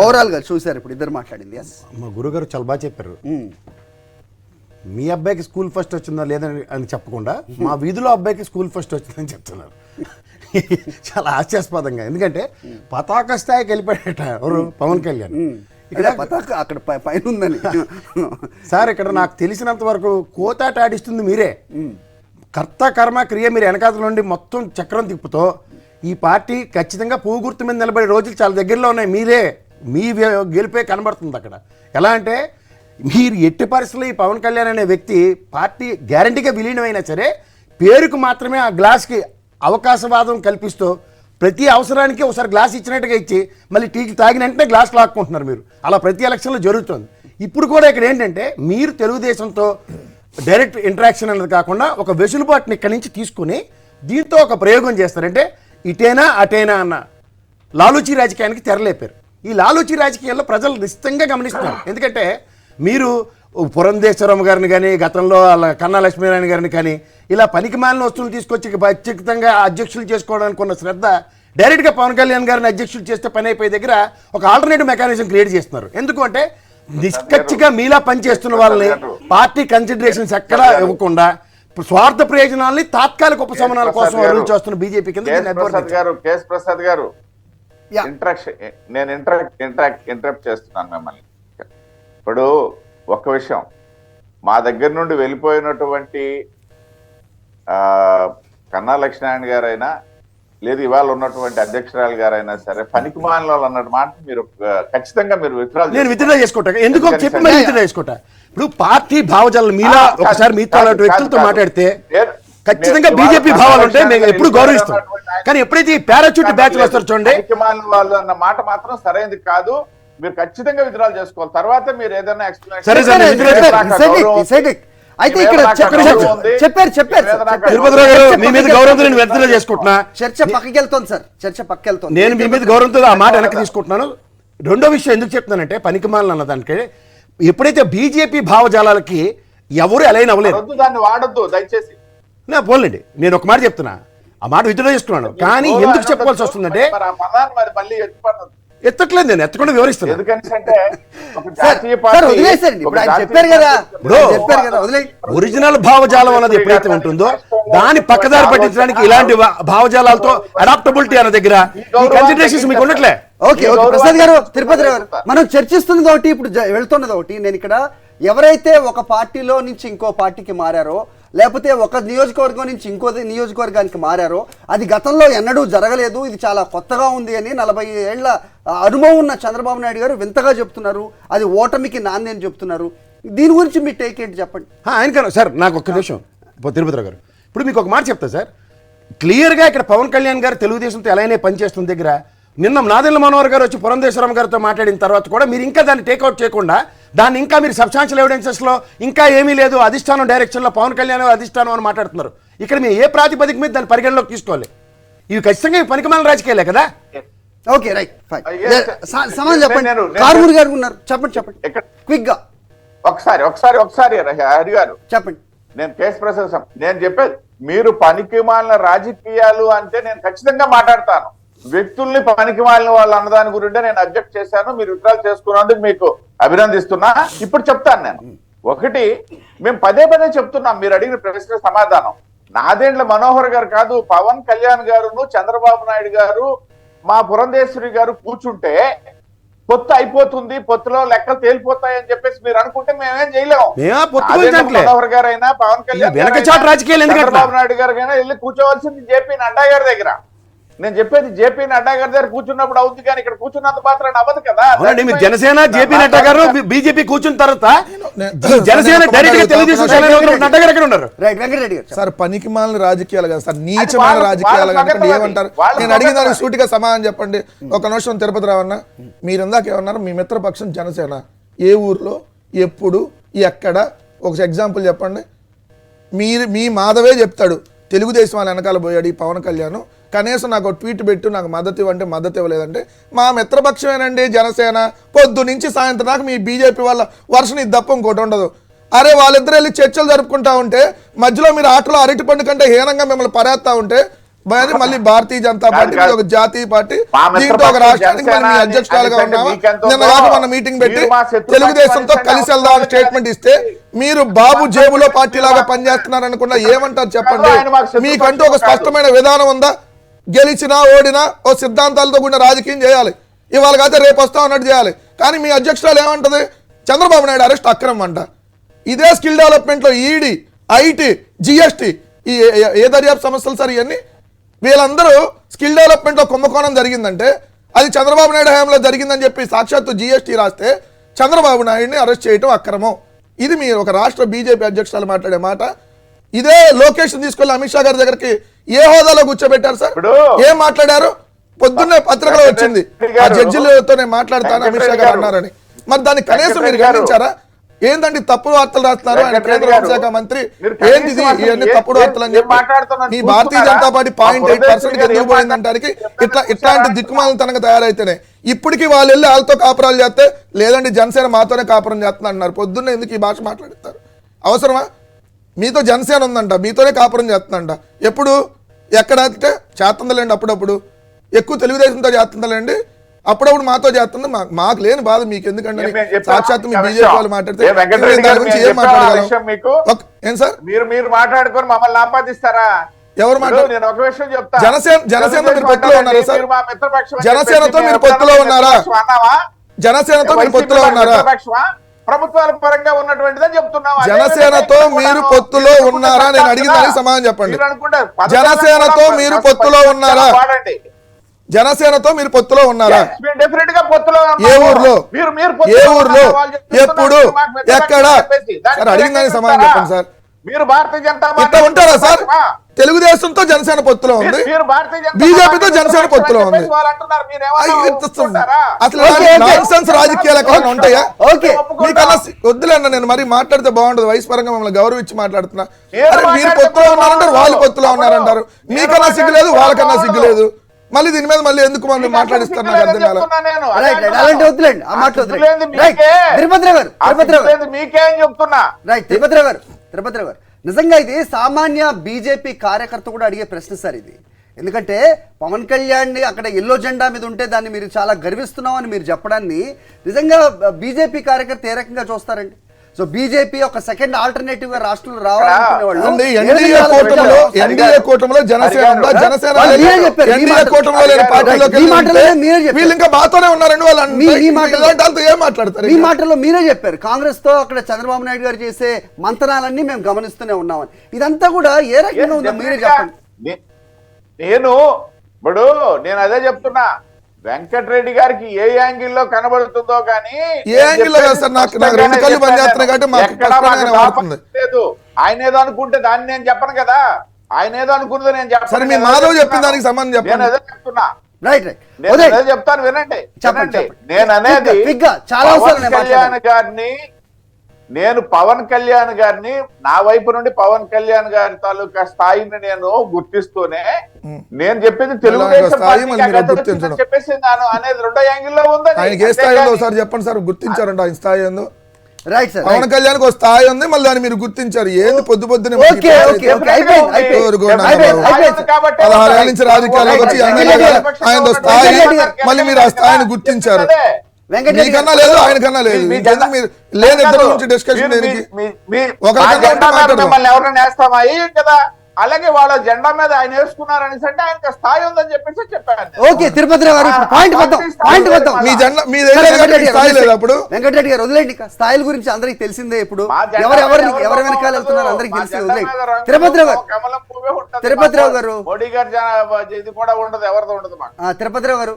ఓవరాల్గా చూసారు ఇప్పుడు ఇద్దరు మాట్లాడింది. మా గురుగారు చాలా బాగా చెప్పారు. మీ అబ్బాయికి స్కూల్ ఫస్ట్ వచ్చిందా లేదని అని చెప్పకుండా మా వీధిలో అబ్బాయికి స్కూల్ ఫస్ట్ వచ్చిందని చెప్తున్నారు. చాలా హాస్యాస్పదంగా. ఎందుకంటే పతాక స్థాయికి వెళ్ళిపోయాట ఎవరు పవన్ కళ్యాణ్. ఇక్కడ పతాక అక్కడ పైన ఉందని సార్ ఇక్కడ నాకు తెలిసినంత వరకు కోతాట ఆడిస్తుంది మీరే. కర్త కర్మ క్రియ మీరు వెనకాల నుండి మొత్తం చక్రం తిప్పుతో ఈ పార్టీ ఖచ్చితంగా పువ్వు గుర్తు మీద నిలబడే రోజులు చాలా దగ్గరలో ఉన్నాయి. మీరే మీ గెలిపే కనబడుతుంది అక్కడ. ఎలా అంటే మీరు ఎట్టి పరిస్థితుల్లో ఈ పవన్ కళ్యాణ్ అనే వ్యక్తి పార్టీ గ్యారంటీగా విలీనమైనా సరే పేరుకు మాత్రమే ఆ గ్లాస్కి అవకాశవాదం కల్పిస్తూ ప్రతి అవసరానికి ఒకసారి గ్లాస్ ఇచ్చినట్టుగా ఇచ్చి మళ్ళీ టీకి తాగిన వెంటనే గ్లాస్ లాక్కుంటున్నారు మీరు. అలా ప్రతి ఎలక్షన్లో జరుగుతుంది. ఇప్పుడు కూడా ఇక్కడ ఏంటంటే మీరు తెలుగుదేశంతో డైరెక్ట్ ఇంటరాక్షన్ అనేది కాకుండా ఒక వెసులుబాటుని ఇక్కడి నుంచి తీసుకుని దీంతో ఒక ప్రయోగం చేస్తారంటే ఇటేనా అటేనా అన్న లాలూచీ రాజకీయానికి తెరలేపారు. ఈ లాలూచీ రాజకీయాల్లో ప్రజలు నిశ్చితంగా గమనిస్తున్నారు. ఎందుకంటే మీరు పురంధేశ్వరమ్మ గారిని కానీ గతంలో కన్నా లక్ష్మీనారాయణ గారిని కానీ ఇలా పనికిమాలిన వస్తువులు తీసుకొచ్చి ఖచ్చితంగా అధ్యక్షులు చేసుకోవడానికి ఉన్న శ్రద్ధ డైరెక్ట్గా పవన్ కళ్యాణ్ గారిని అధ్యక్షులు చేస్తే పని అయిపోయే దగ్గర ఒక ఆల్టర్నేటివ్ మెకానిజం క్రియేట్ చేస్తున్నారు. ఎందుకు అంటే నిష్కచ్చిగా మీలా పనిచేస్తున్న వాళ్ళని పార్టీ కన్సిడరేషన్స్ ఎక్కడా ఇవ్వకుండా స్వార్థ ప్రయోజనాలని తాత్కాలిక ఉపశమనాల కోసం అభివృద్ధి చేస్తున్న బీజేపీ కింద ప్రసాద్ గారు నేను ఇంటరప్ట్ చేస్తున్నాను మిమ్మల్ని. ఇప్పుడు ఒక్క విషయం, మా దగ్గర నుండి వెళ్ళిపోయినటువంటి కన్నా లక్ష్మీనారాయణ గారైనా లేదు ఇవాళ ఉన్నటువంటి అధ్యక్షురాలు గారైనా సరే పనికి మాలిన వాళ్ళు అన్నట్టు మాట మీరు ఖచ్చితంగా మీరు విత్డ్రా చేసుకుంటా. ఎందుకో చెప్పి మరి విత్డ్రా చేసుకుంటా. ఇప్పుడు పార్టీ భావజాలను మీలా ఒకసారి మీతో వ్యక్తులతో మాట్లాడితే ఖచ్చితంగా బీజేపీ భావాలు ఉంటాయి, మేము ఎప్పుడు గౌరవిస్తాం. కానీ ఎప్పుడైతే ఈ పారాచూట్ బ్యాచ్ వస్తారు చూడండి, పనికి మాలిన వాళ్ళు అన్న మాట మాత్రం సరైనది కాదు. మీరు ఖచ్చితంగా విత్డ్రా చేసుకోవాలి. తర్వాత మీరు ఏదైనా అయితే ఇక్కడ చెప్పారు తిరుపతిరావు గారు మీ మీద గౌరవంతో నేను విత్డ్రా చేసుకుంటున్నా. చర్చ పక్కకి వెళ్తోంది సార్, చర్చ పక్కకి వెళ్తోంది. నేను మీ మీద గౌరవంతో ఆ మాట వెనక్కి తీసుకుంటున్నాను. రెండో విషయం ఎందుకు చెప్తున్నానంటే పనికిమాలిన అన్నదానికి ఎప్పుడైతే బీజేపీ భావజాలాలకి ఎవరు అలైన్ అవ్వలేదు, దాన్ని వాడొద్దు దయచేసి. నా పోలేండి, నేను ఒక మాట చెప్తున్నా, ఆ మాట విత్డ్రా చేసుకున్నాను. కానీ ఎందుకు చెప్పాల్సి వస్తుందంటే ఎత్తట్లేదు, నేను ఎత్తకుండా వివరిస్తాను. ఒరిజినల్ భావజాలం అన్నది ఎప్పుడైతే ఉంటుందో దాన్ని పక్కదారి పట్టించడానికి ఇలాంటి భావజాలాలతో అడాప్టబిలిటీ అన్న దగ్గర ఈ కన్సిడరేషన్స్ మీకు ఉండట్లే. ఓకే ప్రసాద్ గారు, తిరుపతి గారు, మనం చర్చిస్తున్నది ఒకటి, ఇప్పుడు వెళ్తున్నది ఒకటి. నేను ఇక్కడ ఎవరైతే ఒక పార్టీలో నుంచి ఇంకో పార్టీకి మారారో లేకపోతే ఒక నియోజకవర్గం నుంచి ఇంకో నియోజకవర్గానికి మారారో అది గతంలో ఎన్నడూ జరగలేదు, ఇది చాలా కొత్తగా ఉంది అని 40 ఏళ్ల అనుభవం ఉన్న చంద్రబాబు నాయుడు గారు వింతగా చెప్తున్నారు. అది ఓటమికి నాంది అని చెప్తున్నారు. దీని గురించి మీ టేక్ ఏంటి చెప్పండి. ఆయన సార్ నాకు ఒక్క నిమిషం తిరుపతిరావు గారు, ఇప్పుడు మీకు ఒక మాట చెప్తా సార్. క్లియర్గా ఇక్కడ పవన్ కళ్యాణ్ గారు తెలుగుదేశంతో ఎలానే పనిచేస్తున్న దగ్గర నిన్న నాదెళ్ల మనోహర్ గారు వచ్చి పురంధేశ్వరమ్మ గారితో మాట్లాడిన తర్వాత కూడా మీరు ఇంకా దాన్ని టేక్అవుట్ చేయకుండా దాన్ని ఇంకా మీరు సబ్స్టాన్షియల్ ఎవిడెన్సెస్లో ఇంకా ఏమీ లేదు, అధిష్టానం డైరెక్షన్లో పవన్ కళ్యాణ్ అధిష్టానం అని మాట్లాడుతున్నారు. ఇక్కడ మీరు ఏ ప్రాతిపదిక మీద దాన్ని పరిగణలోకి తీసుకోవాలి? ఇవి ఖచ్చితంగా ఖచ్చితంగా రాజకీయాలే కదా. Okay right fine. సమాధానం చెప్పండి. కారుమూరి గారు ఉన్నారు, చెప్పండి క్విక్ గా. ఒకసారి హరి గారు చెప్పండి. నేను కేసు ప్రశాసం నేను చెప్పేది, మీరు పనికి మాలిన రాజకీయాలు అంటే నేను ఖచ్చితంగా మాట్లాడతాను. వ్యక్తుల్ని పనికి మాలిన వాళ్ళు అన్నదాని గురించి నేను అబ్జెక్ట్ చేశాను. మీరు విత్డ్రా చేసుకున్నందుకు మీకు అభినందిస్తున్నా. ఇప్పుడు చెప్తాను నేను ఒకటి, మేము పదే చెప్తున్నాం, మీరు అడిగిన ప్రశ్న సమాధానం. నాదెండ్ల మనోహర్ గారు కాదు, పవన్ కళ్యాణ్ గారును చంద్రబాబు నాయుడు గారు మా పురంధేశ్వరి గారు కూర్చుంటే పొత్తు అయిపోతుంది, పొత్తులో లెక్కలు తేలిపోతాయని చెప్పేసి మీరు అనుకుంటే మేమేం చేయలేము. మనోహర్ గారైనా పవన్ కళ్యాణ్ చంద్రబాబు నాయుడు గారికైనా వెళ్ళి కూర్చోవలసింది జేపీ నడ్డా గారి దగ్గర. నేను చెప్పేది జేపీ నడ్డా గారి దగ్గర కూర్చున్నప్పుడు అవుతుంది, కానీ ఇక్కడ కూర్చున్నంత మాత్రం అవ్వదు కదా. జనసేన జేపీ నడ్డా గారు బీజేపీ కూర్చున్న తర్వాత జనసేన సార్ పనికి మాలిన రాజకీయాలు కదా సార్, నీచమైన రాజకీయాలు కాబట్టి ఏమంటారు? నేను అడిగిన దానికి సూటిగా సమాధానం చెప్పండి. ఒక నిమిషం తిరుపతి రావన్న, మీరు ఇందాక ఏమన్నారు? మీ మిత్రపక్షం జనసేన ఏ ఊర్లో ఎప్పుడు ఎక్కడ ఒక ఎగ్జాంపుల్ చెప్పండి. మీ మాధవే చెప్తాడు తెలుగుదేశం వాళ్ళ వెనకాల పోయాడు ఈ పవన్ కళ్యాణ్, కనీసం నాకు ట్వీట్ పెట్టు నాకు మద్దతు ఇవ్వంటే మద్దతు ఇవ్వలేదంటే మా మిత్రపక్షమేనండి జనసేన. పొద్దు నుంచి సాయంత్రం దాకా మీ బీజేపీ వాళ్ళ వర్షం ఇది తప్ప ఇంకోటి ఉండదు. అరే వాళ్ళిద్దరు వెళ్ళి చర్చలు జరుపుకుంటా ఉంటే మధ్యలో మీరు ఆటలో అరటి పండు కంటే హీనంగా మిమ్మల్ని పరేస్తా ఉంటే మరి మళ్ళీ భారతీయ జనతా పార్టీ కాదు. ఒక జాతీయ పార్టీ మా మిత్ర దీంట్లో ఒక పక్షం రాష్ట్రానికి మళ్ళీ మీ జనసేన అధ్యక్షురాలుగా అని ఉన్నావా మీకెంతో నిన్న కాక మన మీటింగ్ పెట్టి మీరు మా శత్రు తెలుగుదేశంతో పక్షం కలిసి వెళ్దాం స్టేట్మెంట్ ఇస్తే మీరు బాబు జేబులో పార్టీ లాగా పనిచేస్తున్నారు అనుకున్నా ఏమంటారు చెప్పండి ఆయన మాకు శత్రు మీకంటూ ఒక పక్షం స్పష్టమైన విధానం ఉందా గెలిచినా ఓడినా ఓ సిద్ధాంతాలతో కూడిన రాజకీయం చేయాలి ఇవాళ కాకపోతే రేపు వస్తాం అన్నట్టు చేయాలి కానీ మీ అధ్యక్షురాలు ఏమంటది చంద్రబాబు నాయుడు అరెస్ట్ అక్రమం అంట ఇదే స్కిల్ డెవలప్మెంట్ లో ఈడీ ఐటీ జిఎస్టీ ఈ ఏ దర్యాప్తు సమస్యలు సార్ ఇవన్నీ వీళ్ళందరూ స్కిల్ డెవలప్మెంట్ లో కుంభకోణం జరిగిందంటే అది చంద్రబాబు నాయుడు హయాంలో జరిగిందని చెప్పి సాక్షాత్తు జిఎస్టీ రాస్తే చంద్రబాబు నాయుడిని అరెస్ట్ చేయడం అక్రమం ఇది మీరు ఒక రాష్ట్ర బీజేపీ అధ్యక్షురాలు మాట్లాడే మాట ఇదే లొకేషన్ తీసుకెళ్లి అమిత్ షా గారి దగ్గరికి ఏ హోదాలో కూర్చోబెట్టారు సార్ ఏం మాట్లాడారు పొద్దున్నే పత్రికలో వచ్చింది ఆ జడ్జిలతో నేను మాట్లాడతాను అమిత్ షా గారు అన్నారని మరి దాన్ని కనీసం మీరు గమనించారా ఏందండి తప్పుడు వార్తలు రాస్తున్నారు ఆయన కేంద్ర హోంశాఖ మంత్రి ఏంటిది ఇవన్నీ తప్పుడు వార్తలు అని చెప్పి ఈ భారతీయ జనతా పార్టీ 0.8% ఎందుకు పోయిందంటానికి ఇట్లాంటి దిక్కుమాలను తనకు తయారైతేనే ఇప్పటికీ వాళ్ళు వెళ్ళి వాళ్ళతో కాపురాలు చేస్తే లేదండి జనసేన మాతోనే కాపురం చేస్తున్నా అన్నారు పొద్దున్నే ఎందుకు ఈ భాష మాట్లాడతారు అవసరమా మీతో జనసేన ఉందంట మీతోనే కాపురం చేస్తుందంట ఎప్పుడు ఎక్కడ అంటే చేస్తుందిలేండి అప్పుడప్పుడు ఎక్కువ తెలుగుదేశంతో చేస్తుందిలేండి అప్పుడప్పుడు మాతో చేస్తుంది మాకు లేని బాధ మీకు ఎందుకంటే సాక్షాత్ మీ బీజేపీ వాళ్ళు మాట్లాడితే దాని గురించి ఏం మాట్లాడగలం ఏం సార్ మీరు మాట్లాడుకొని మమ్మల్ని ఆపాదిస్తారా ఎవరు మాట్లాడు నేను ఒక విషయం చెప్తా జనసేనతో మీరు పొత్తులో ఉన్నారా సార్ జనసేనతో మీరు పొత్తులో ఉన్నారా జనసేనతో మీరు పొత్తులో ఉన్నారా ప్రభుత్వాల పరంగా ఉన్నటువంటిదని చెప్తున్నాం జనసేనతో మీరు పొత్తులో ఉన్నారా నేను అడిగిన దానికి సమాధానం చెప్పండి జనసేనతో మీరు పొత్తులో ఉన్నారా జనసేనతో మీరు పొత్తులో ఉన్నారా డెఫినెట్ గా పొత్తులో ఏ ఊర్లో ఏ ఊర్లో ఎప్పుడు ఎక్కడ సార్ అడిగిన దానికి సమాధానం చెప్పండి సార్ మీరు భారతీయ జనతా ఇట్లా ఉంటారా సార్ తెలుగుదేశంతో జనసేన పొత్తులో ఉంది బీజేపీతో జనసేన పొత్తులో ఉంది అసలు నాన్సెన్స్ రాజకీయాలు ఎక్కడ ఉంటాయా మీకన్నా వద్దులేండి నేను మరి మాట్లాడితే బాగుండదు వయసు పరంగా మమ్మల్ని గౌరవించి మాట్లాడుతున్నా అరే మీరు పొత్తులో ఉన్నారంటారు వాళ్ళు పొత్తులో ఉన్నారంటారు మీకన్నా సిగ్గులేదు వాళ్ళకన్నా సిగ్గులేదు మళ్ళీ దీని మీద మళ్ళీ ఎందుకు మనం మాట్లాడిస్తారు నాకు అర్థం కాదు మీకేం చెప్తున్నా తిరుపతిరావు గారు నిజంగా ఇది సామాన్య బీజేపీ కార్యకర్త కూడా అడిగే ప్రశ్న సార్ ఇది ఎందుకంటే పవన్ కళ్యాణ్ అక్కడ ఎల్లో జెండా మీద ఉంటే దాన్ని మీరు చాలా గర్విస్తున్నాం అని మీరు చెప్పడాన్ని నిజంగా బీజేపీ కార్యకర్త ఏ రకంగా చూస్తారండి సో బీజేపీ ఒక సెకండ్ ఆల్టర్నేటివ్ గా రాష్ట్రంలో రావాలనుకునే ఎన్డీఏ కూటమిలో జనసేన ఉందా జనసేన ఎన్డీఏ కూటమిలో లేని పార్టీలోకి వీళ్ళు ఇంకా బాతోనే ఉన్నారండి వాళ్ళు ఏం మాట్లాడతారు మీ మాటల్లో మీరే చెప్పారు కాంగ్రెస్ తో అక్కడ చంద్రబాబు నాయుడు గారు చేసే మంతనాలన్నీ మేము గమనిస్తూనే ఉన్నామని ఇదంతా కూడా ఏ రకంగా ఉందో మీరే చెప్పండి నేను అదే చెప్తున్నా వెంకటరెడ్డి గారికి ఏ యాంగిల్లో కనబడుతుందో కానీ ఏ యాంగిల్లో కాదు సార్ నాకు రెండు కళ్ళు పనిచేస్తున్నాయి కాబట్టి లేదు ఆయన ఏదో అనుకుంటే దాన్ని నేను చెప్పను కదా ఆయన ఏదో అనుకున్నదో నేను చెప్పను మీ మాధవ్ చెప్పిన దానికి సంబంధం చెప్పండి నేను అదే చెప్తున్నా నేను అదే చెప్తాను వినండి నేను అనేది కళ్యాణ్ గారిని నేను పవన్ కళ్యాణ్ గారిని నా వైపు నుండి పవన్ కళ్యాణ్ గారి తాలూకా స్థాయిని నేను గుర్తిస్తూనే నేను చెప్పింది తెలుగుదేశం చెప్పేసి అనేది రెండో యాంగిల్లో ఉంది ఆయనకి ఏ స్థాయి ఉందో ఒకసారి చెప్పండి సార్ గుర్తించారంట ఆయన స్థాయి ఏందో రైట్ సార్ పవన్ కళ్యాణ్ ఒక స్థాయి ఉంది మళ్ళీ దాన్ని మీరు గుర్తించారు ఏంది పొద్దు పొద్దునే 16 ఏళ్ళ నుంచి రాజకీయాల్లోకి వచ్చి ఆయన స్థాయి మళ్ళీ మీరు ఆ స్థాయిని గుర్తించారు మీకన్నా లేదు ఆయన కన్నా లేదు మీరు లేని ఇద్దరు నుంచి డిస్కషన్ ఎవరైనా వేస్తామా కదా అలాగే వాళ్ళ జెండా మీద ఆయన వేసుకున్నారని అంటే ఆయనకి స్థాయి ఉందని చెప్పేసి చెప్పాను ఓకే తిరుపతిరావు గారు పాయింట్ మీ జెండా మీ స్థాయి లేదు అప్పుడు వెంకటరెడ్డి గారు వదిలేండి స్థాయిల గురించి అందరికి తెలిసిందే ఇప్పుడు ఎవరి వెనకాల వెళ్తున్నారు అందరికి తెలిసి వదిలేండి తిరుపతిరావు గారు మోడీ గారు ఇది కూడా ఉండదు ఎవరిదో ఉండదు తిరుపతిరావు గారు